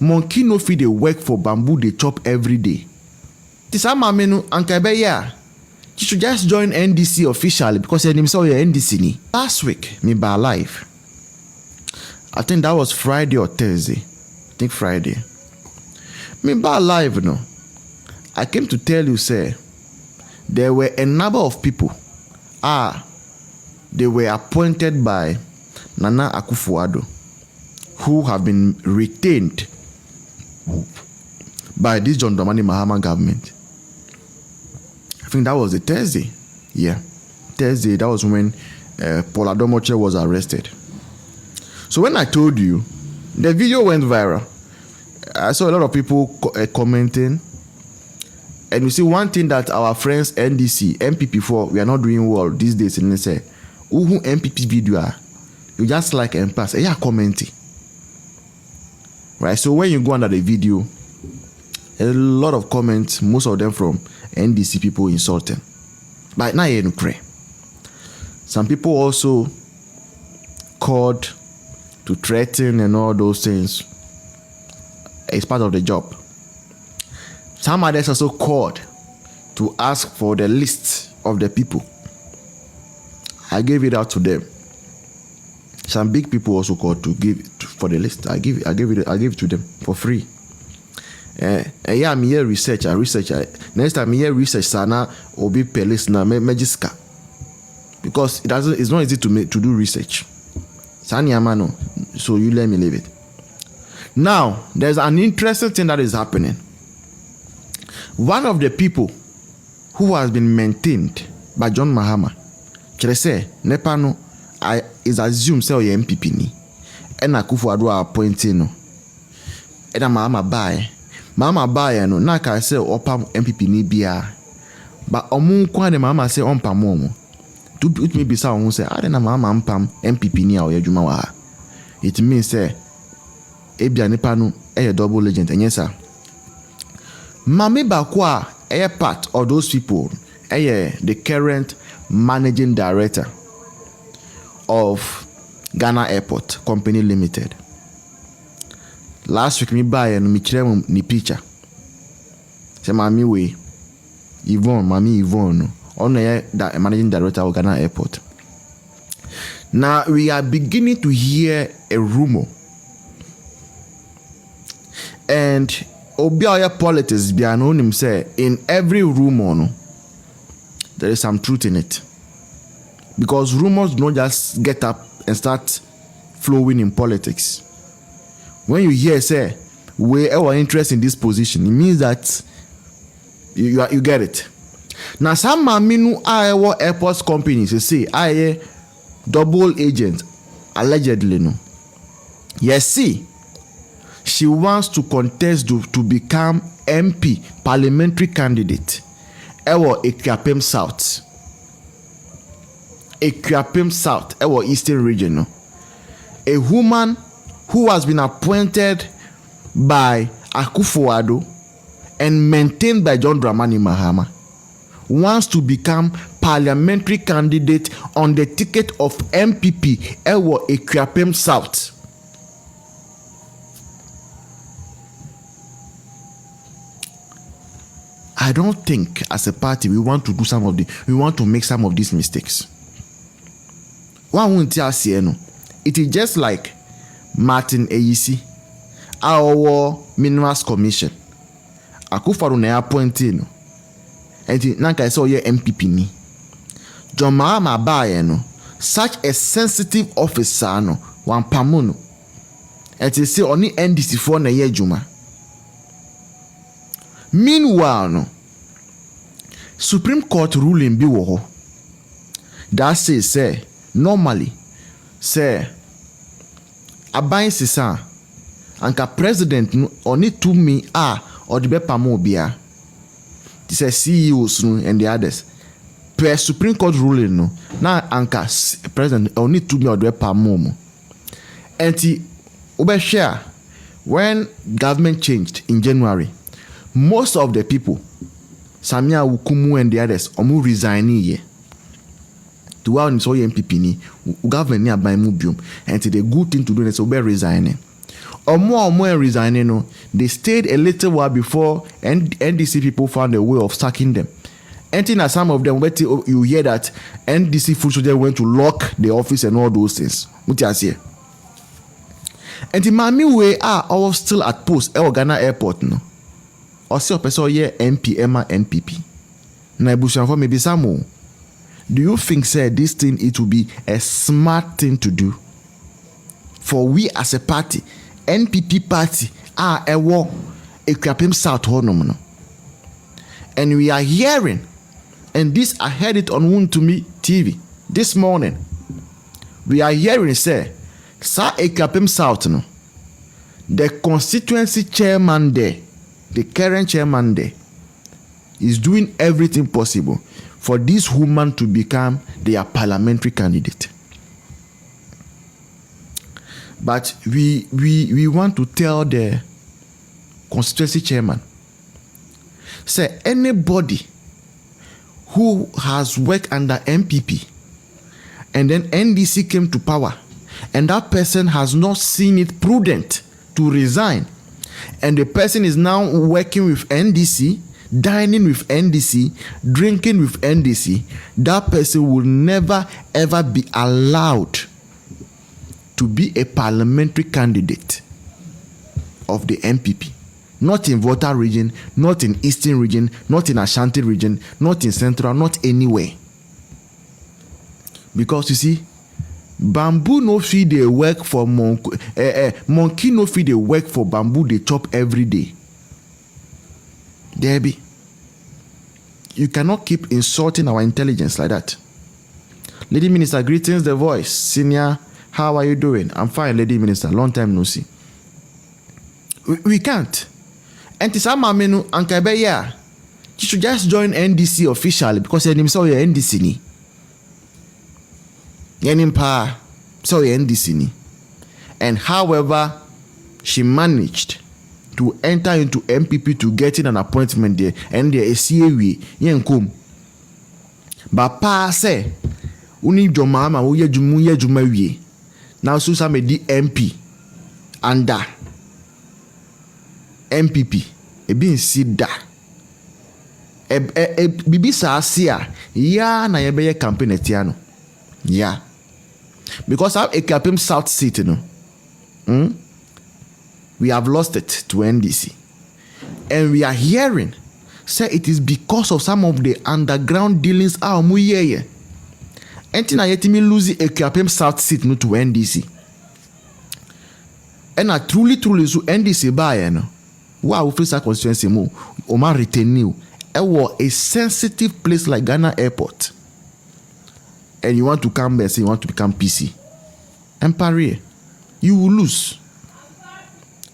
monkey no fit dey work for bamboo dey chop every day. This maame no anka be ya. You should just join NDC officially because you saw your NDC ni. Last week, me by live. I think that was Friday or Thursday. I think Friday. Me by live no. I came to tell you, say, there were a number of people. They were appointed by Nana Akufo-Addo, who have been retained by this John Dramani Mahama government. I think that was a Thursday. Yeah, Thursday. That was when Paul Adomoche was arrested. So when I told you, the video went viral. I saw a lot of people commenting. And you see one thing that our friends NDC, MPP for, we are not doing well these days. And they say, "Uhu MPP video, you just like and pass." Yeah, commenting. Right. So when you go under the video, a lot of comments, most of them from NDC people insulting. But now you pray. Some people also called to threaten and all those things. It's part of the job. Some others also called to ask for the list of the people. I gave it out to them. Some big people also called to give for the list. I gave it to them for free. Yeah, I'm here research. Next time I'm here research, sana obi pelis na magiska. Because it's not easy to do research. Sani amano. So you let me leave it. Now there's an interesting thing that is happening. One of the people who has been maintained by John Mahama, say Nepano, is assumed say your MPP ni, and Akufo-Addo appointing no, and Mahama buy no, na ka say opam MPP ni bia, but omu kwa de Mahama say ompam mo, to me be sa omu say I na Mahama ompam MPP ni a oyedwuma wa. It means say ebia Nepano double agent, and yes sir. Mami Bakwa, a part of those people, the current managing director of Ghana Airport Company Limited. Last week, me buy and me chire ni picture. Say mami we Mami Yvonne, on the managing director of Ghana Airport. Now we are beginning to hear a rumor, and Obia politics be known say in every rumor no, there is some truth in it. Because rumors don't just get up and start flowing in politics. When you hear say we are interested in this position, it means that you get it. Now some maminu are airports companies say I double agent allegedly no. Yes, see. She wants to contest to become MP, parliamentary candidate. Akuapem South. Akuapem South, Eastern region. No? A woman who has been appointed by Akufo-Addo and maintained by John Dramani Mahama wants to become parliamentary candidate on the ticket of MPP, Akuapem South. I don't think as a party we want to make some of these mistakes. One won't tell no. It is just like Martin Eyisi, our Minerals Commission. Akufo-Addo na appointed no. And nanka I saw your MPP ni. John Mahama bae no. Such a sensitive officer no. Wan pamono. And they say only NDC for na ye juma. Meanwhile, no, Supreme Court ruling be wo that says say normally say aban sisa anka president no only to me or the bepamo bia. This is CEOs no and the others. Per Supreme Court ruling no na anka president only to me or the bepamo mo. And the share when government changed in January. Most of the people, Samia Wukumu and the others, omu resigning here. To our MPP ni government nearby mubium, and the good thing to do is obe resigning. Omo resigning, no, they stayed a little while before NDC people found a way of sacking them. And then some of them, you hear that NDC full soldiers went to lock the office and all those things. What you say? And the mami way are still at post Ghana airport no. Or see a person here MPM NPP. Na ebusian for maybe some more. Do you think say this thing it will be a smart thing to do? For we as a party, NPP party Akuapem South no. And we are hearing, and this I heard it on Wontumi TV this morning. We are hearing say Akuapem South no, the constituency chairman there, the current chairman there, is doing everything possible for this woman to become their parliamentary candidate. But we want to tell the constituency chairman, say anybody who has worked under MPP and then NDC came to power and that person has not seen it prudent to resign, and the person is now working with NDC, dining with NDC, drinking with NDC, that person will never ever be allowed to be a parliamentary candidate of the MPP. Not in Volta region, not in Eastern region, not in Ashanti region, not in Central, not anywhere. Because you see, bamboo no feed they work for monkey no feed they work for bamboo they chop every day. Debbie, you cannot keep insulting our intelligence like that. Lady Minister, greetings, The Voice. Senior, how are you doing? I'm fine, Lady Minister. Long time no see. We can't. And to some menu and you should just join NDC officially because you're NDC ni. So NDC ni. And however she managed to enter into MPP to get in an appointment there and there is CAW yen but pa say uni jomama uye juma wie now so some di MP under MPP ebi nsi da bibi sa sia ya na ye be campaign etiano ya because I Akuapem South City no we have lost it to NDC and we are hearing say it is because of some of the underground dealings mu ye entina yetimi lose Akuapem South City no to NDC and truly so NDC buy no wow face constituency mu o ma retain you a sensitive place like Ghana airport and you want to come there say you want to become PC and parry you will lose.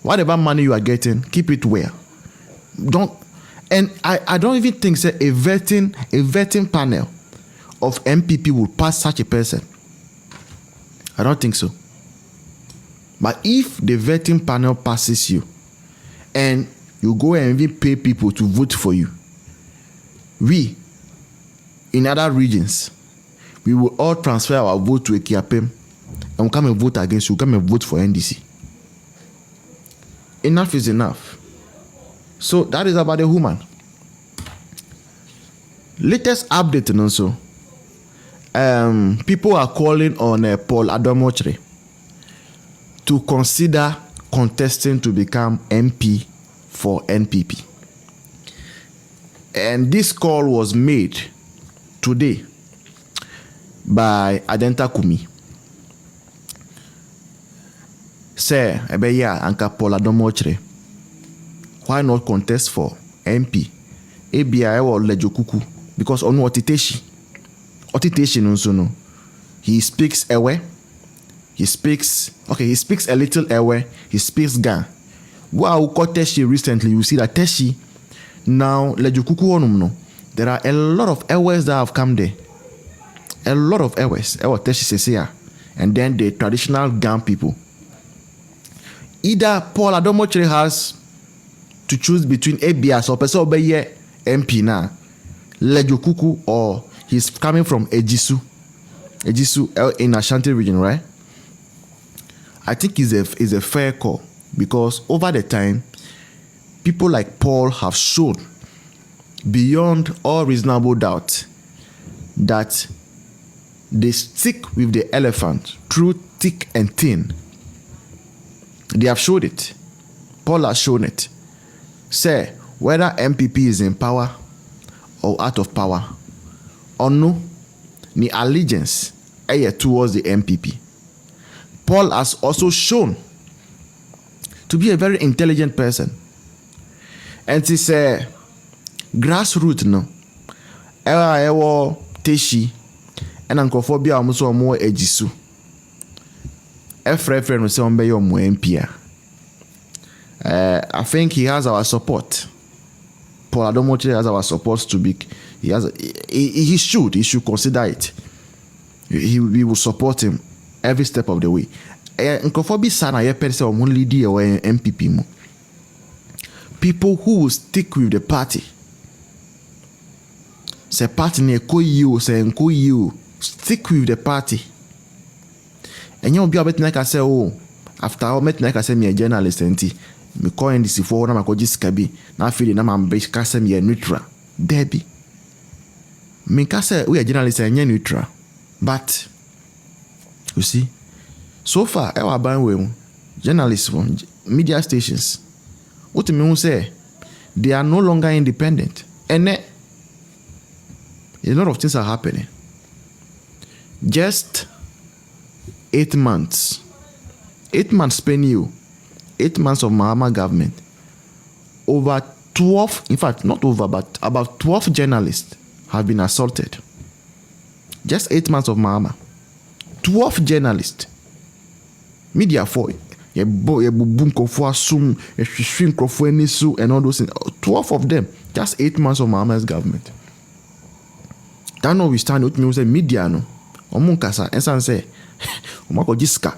Whatever money you are getting, keep it well. I don't even think say a vetting panel of MPP will pass such a person. I don't think so. But if the vetting panel passes you and you go and even pay people to vote for you, we in other regions we will all transfer our vote to Akuapem and we'll come and vote against you, come and vote for NDC. Enough is enough. So that is about the woman. Latest update and also, people are calling on Paul Adomochre to consider contesting to become MP for NPP. And this call was made today by Adenta Kumi. Say, Anka Paul Adomochre, why not contest for MP? ABI or Lejokuku, because on Otiteshi no. He speaks Ewe. He speaks a little Ewe. He speaks Ga. Wow, Teshi recently, you see that Teshi now Lejokuku onum no. There are a lot of Ewes that have come there. A lot of Ewes. Ewa Teshi Sesia. And then the traditional Gan people. Either Paul Adomochre has to choose between ABS or person obeye MP na Lejokuku, or he's coming from Ejisu in Ashanti region, right? I think is a fair call. because over the time, people like Paul have shown beyond all reasonable doubt that they stick with the elephant through thick and thin. They have showed it. Paul has shown it. Say, whether MPP is in power or out of power, or no, the allegiance towards the MPP. Paul has also shown to be a very intelligent person. And he say, grassroots no, ewa teshi, and ankophobia almost more ejisu. Friend will say on be your MPA. I think he has our support. Paul Adomoche has our support to be. He should consider it. We will support him every step of the way. Nkofo sana ye person o lead or MPP mo. People who will stick with the party. Say party ne ko you, say nko you. Stick with the party. And you be a bit like I say, oh, after I met like I say me a journalist me call NDC for na makoji skabi na feel na mambe kase me neutral. Debbie. Me kase we a journalist and neutral. But you see, so far our ban journalists from media stations. What me say? They are no longer independent. And a lot of things are happening. Just 8 months. 8 months spend you. 8 months of Mahama government. Over 12, in fact, not over, but about 12 journalists have been assaulted. Just 8 months of Mahama. 12 journalists. Media for ye boom kofo asum, ye shwin kofo enisu and all those things. 12 of them. Just 8 months of Mahama's government. That notwithstanding, what me say media no. Omun kasa ensan say omako jiska